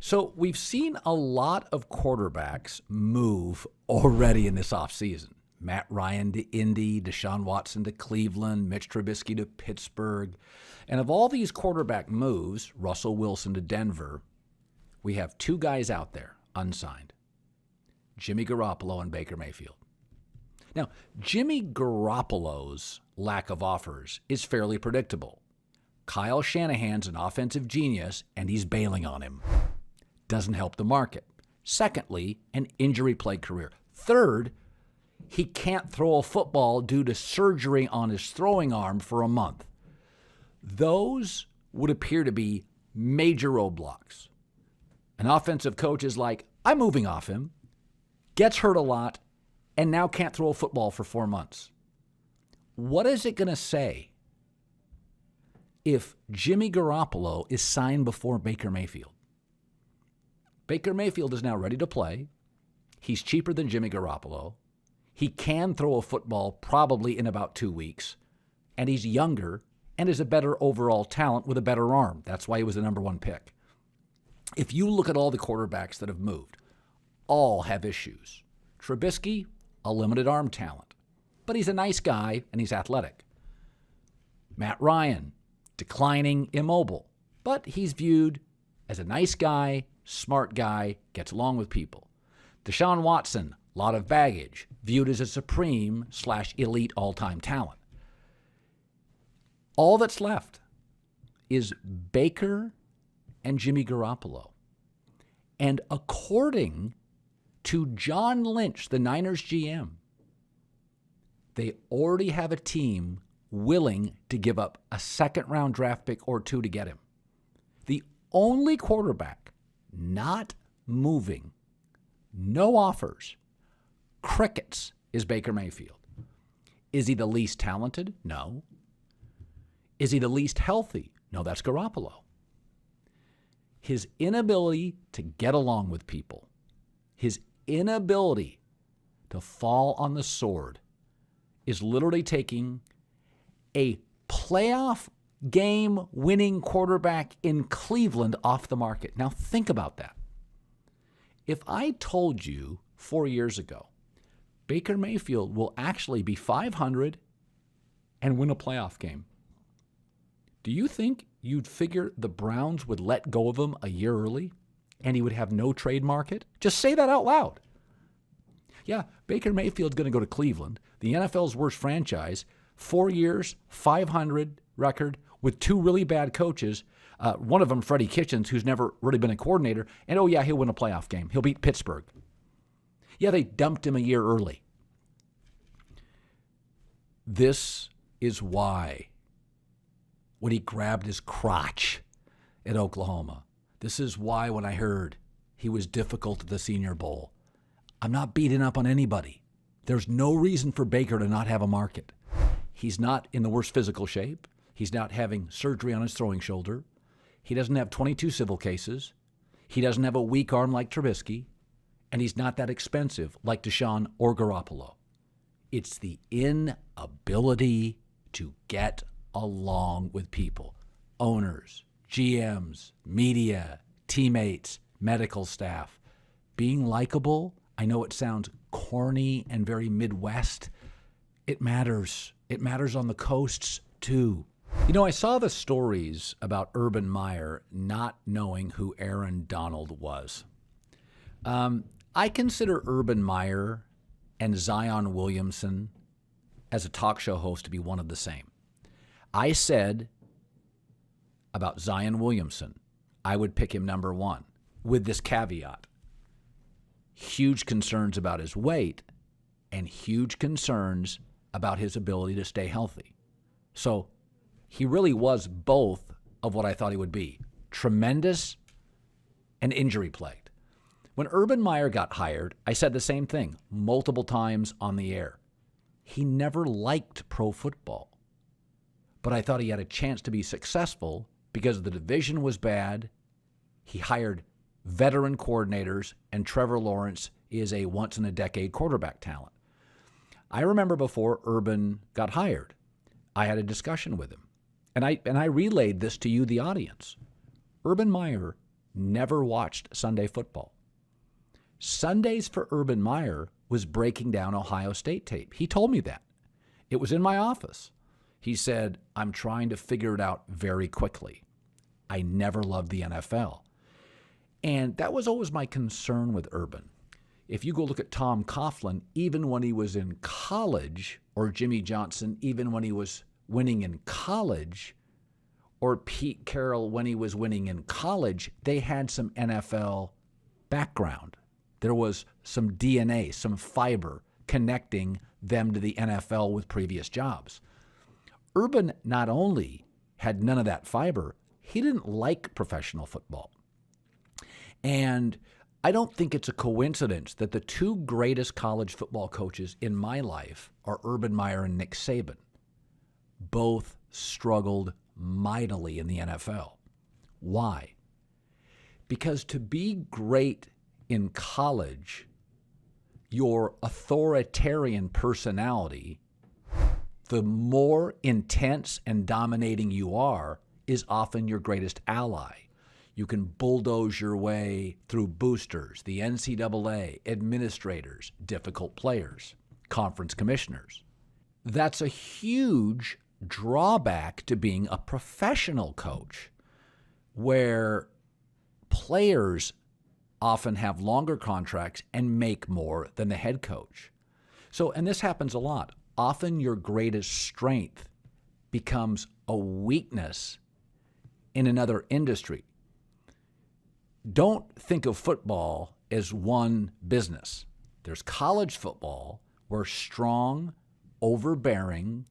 So we've seen a lot of quarterbacks move already in this offseason. Matt Ryan to Indy, Deshaun Watson to Cleveland, Mitch Trubisky to Pittsburgh. And of all these quarterback moves, Russell Wilson to Denver, we have two guys out there unsigned, Jimmy Garoppolo and Baker Mayfield. Now, Jimmy Garoppolo's lack of offers is fairly predictable. Kyle Shanahan's an offensive genius, and he's bailing on him. Doesn't help the market. Secondly, an injury-plagued career. Third, he can't throw a football due to surgery on his throwing arm for a month. Those would appear to be major roadblocks. An offensive coach is like, I'm moving off him, gets hurt a lot, and now can't throw a football for 4 months. What is it going to say if Jimmy Garoppolo is signed before Baker Mayfield? Baker Mayfield is now ready to play. He's cheaper than Jimmy Garoppolo. He can throw a football probably in about 2 weeks. And he's younger and is a better overall talent with a better arm. That's why he was the number one pick. If you look at all the quarterbacks that have moved, all have issues. Trubisky, a limited arm talent. But he's a nice guy and he's athletic. Matt Ryan, declining, immobile. But he's viewed as a nice guy, smart guy, gets along with people. Deshaun Watson, a lot of baggage, viewed as a supreme/elite all-time talent. All that's left is Baker and Jimmy Garoppolo. And according to John Lynch, the Niners GM, they already have a team willing to give up a second-round draft pick or two to get him. The only quarterback not moving, no offers, crickets, is Baker Mayfield. Is he the least talented? No. Is he the least healthy? No, that's Garoppolo. His inability to get along with people, his inability to fall on the sword is literally taking a playoff game winning quarterback in Cleveland off the market. Now think about that. If I told you 4 years ago, Baker Mayfield will actually be 500 and win a playoff game, do you think you'd figure the Browns would let go of him a year early and he would have no trade market? Just say that out loud. Yeah, Baker Mayfield's going to go to Cleveland, the NFL's worst franchise, 4 years, 500 record with two really bad coaches, one of them, Freddie Kitchens, who's never really been a coordinator, and oh yeah, he'll win a playoff game. He'll beat Pittsburgh. Yeah, they dumped him a year early. This is why when he grabbed his crotch at Oklahoma, this is why when I heard he was difficult at the Senior Bowl, I'm not beating up on anybody. There's no reason for Baker to not have a market. He's not in the worst physical shape. He's not having surgery on his throwing shoulder. He doesn't have 22 civil cases. He doesn't have a weak arm like Trubisky. And he's not that expensive like Deshaun or Garoppolo. It's the inability to get along with people. Owners, GMs, media, teammates, medical staff. Being likable, I know it sounds corny and very Midwest. It matters. It matters on the coasts too. You know, I saw the stories about Urban Meyer not knowing who Aaron Donald was. I consider Urban Meyer and Zion Williamson as a talk show host to be one of the same. I said about Zion Williamson, I would pick him number one with this caveat. Huge concerns about his weight and huge concerns about his ability to stay healthy. So he really was both of what I thought he would be. Tremendous and injury-plagued. When Urban Meyer got hired, I said the same thing multiple times on the air. He never liked pro football. But I thought he had a chance to be successful because the division was bad. He hired veteran coordinators, and Trevor Lawrence is a once-in-a-decade quarterback talent. I remember before Urban got hired, I had a discussion with him. And I relayed this to you, the audience. Urban Meyer never watched Sunday football. Sundays for Urban Meyer was breaking down Ohio State tape. He told me that. It was in my office. He said, I'm trying to figure it out very quickly. I never loved the NFL. And that was always my concern with Urban. If you go look at Tom Coughlin, even when he was in college, or Jimmy Johnson, even when he was winning in college, or Pete Carroll when he was winning in college, they had some NFL background. There was some DNA, some fiber connecting them to the NFL with previous jobs. Urban not only had none of that fiber, he didn't like professional football. And I don't think it's a coincidence that the two greatest college football coaches in my life are Urban Meyer and Nick Saban. Both struggled mightily in the NFL. Why? Because to be great in college, your authoritarian personality, the more intense and dominating you are, is often your greatest ally. You can bulldoze your way through boosters, the NCAA, administrators, difficult players, conference commissioners. That's a huge drawback to being a professional coach, where players often have longer contracts and make more than the head coach. So, and this happens a lot. Often your greatest strength becomes a weakness in another industry. Don't think of football as one business. There's college football where strong, overbearing,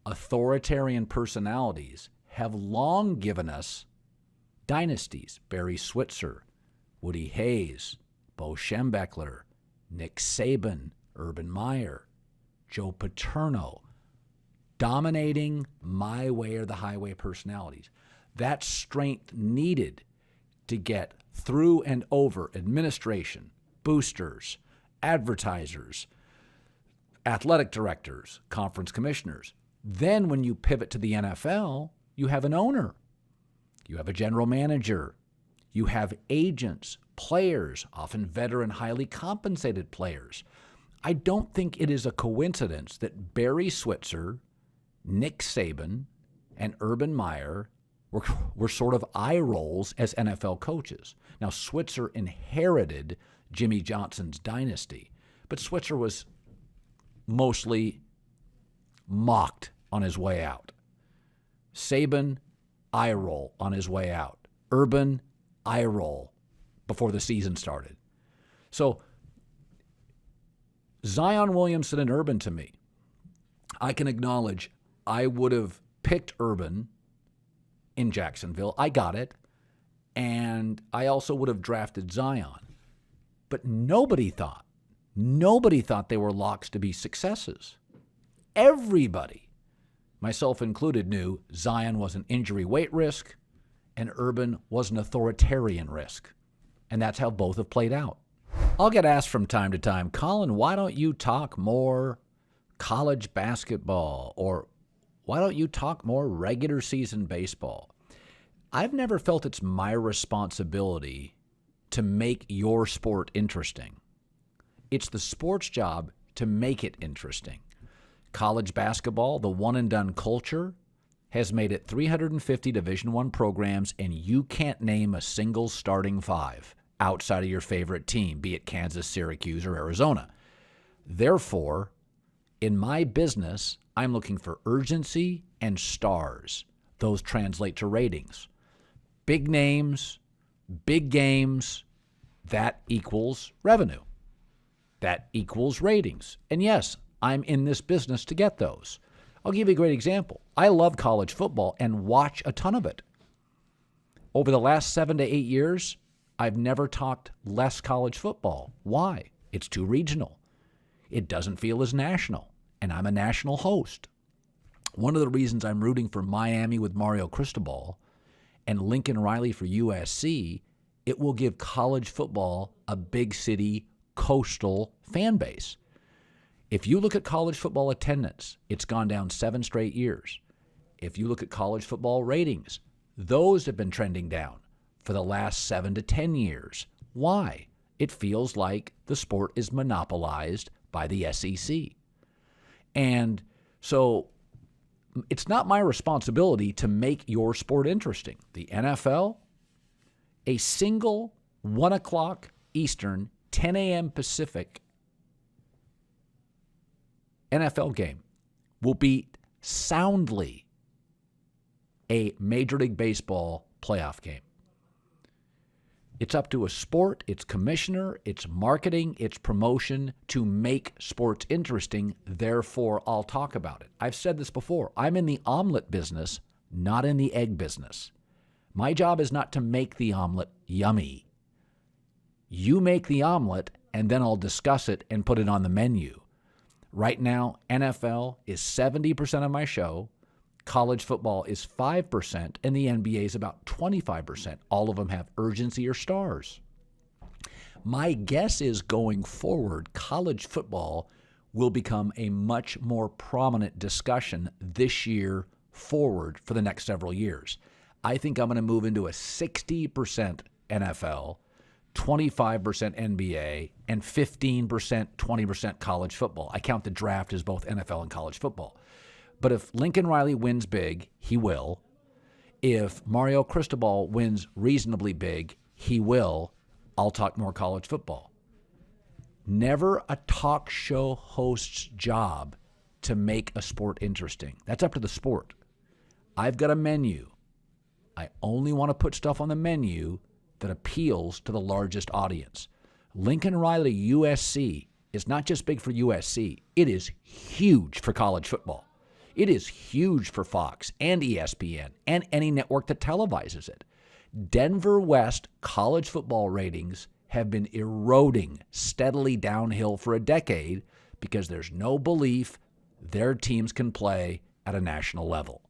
authoritarian personalities have long given us dynasties. Barry Switzer, Woody Hayes, Bo Schembechler, Nick Saban, Urban Meyer, Joe Paterno, dominating my way or the highway personalities. That strength needed to get through and over administration, boosters, advertisers, athletic directors, conference commissioners. Then when you pivot to the NFL, you have an owner. You have a general manager. You have agents, players, often veteran, highly compensated players. I don't think it is a coincidence that Barry Switzer, Nick Saban, and Urban Meyer were sort of eye rolls as NFL coaches. Now, Switzer inherited Jimmy Johnson's dynasty, but Switzer was mostly mocked on his way out. Saban, eye roll on his way out. Urban, eye roll before the season started. So Zion Williamson and Urban, to me, I can acknowledge I would have picked Urban in Jacksonville. I got it. And I also would have drafted Zion. But nobody thought they were locks to be successes. Everybody, myself included, knew Zion was an injury weight risk and Urban was an authoritarian risk. And that's how both have played out. I'll get asked from time to time, Colin, why don't you talk more college basketball? Or why don't you talk more regular season baseball? I've never felt it's my responsibility to make your sport interesting. It's the sport's job to make it interesting. College basketball, the one-and-done culture, has made it 350 Division I programs, and you can't name a single starting five outside of your favorite team, be it Kansas, Syracuse, or Arizona. Therefore, in my business, I'm looking for urgency and stars. Those translate to ratings. Big names, big games, that equals revenue. That equals ratings. And yes, I'm in this business to get those. I'll give you a great example. I love college football and watch a ton of it. Over the last 7 to 8 years, I've never talked less college football. Why? It's too regional. It doesn't feel as national, and I'm a national host. One of the reasons I'm rooting for Miami with Mario Cristobal and Lincoln Riley for USC, it will give college football a big city, coastal fan base. If you look at college football attendance, it's gone down 7 straight years. If you look at college football ratings, those have been trending down for the last 7 to 10 years. Why? It feels like the sport is monopolized by the SEC. And so it's not my responsibility to make your sport interesting. The NFL, a single 1 o'clock Eastern, 10 a.m. Pacific NFL game will beat soundly a Major League Baseball playoff game. It's up to a sport, its commissioner, its marketing, its promotion to make sports interesting. Therefore, I'll talk about it. I've said this before. I'm in the omelet business, not in the egg business. My job is not to make the omelet yummy. You make the omelet, and then I'll discuss it and put it on the menu. Right now, NFL is 70% of my show. College football is 5%, and the NBA is about 25%. All of them have urgency or stars. My guess is going forward, college football will become a much more prominent discussion this year forward for the next several years. I think I'm going to move into a 60% NFL, 25% NBA, and 15%, 20% college football. I count the draft as both NFL and college football. But if Lincoln Riley wins big, he will. If Mario Cristobal wins reasonably big, he will. I'll talk more college football. Never a talk show host's job to make a sport interesting. That's up to the sport. I've got a menu. I only want to put stuff on the menu that appeals to the largest audience. Lincoln Riley USC is not just big for USC. It is huge for college football. It is huge for Fox and ESPN and any network that televises it. Denver West college football ratings have been eroding steadily downhill for a decade because there's no belief their teams can play at a national level.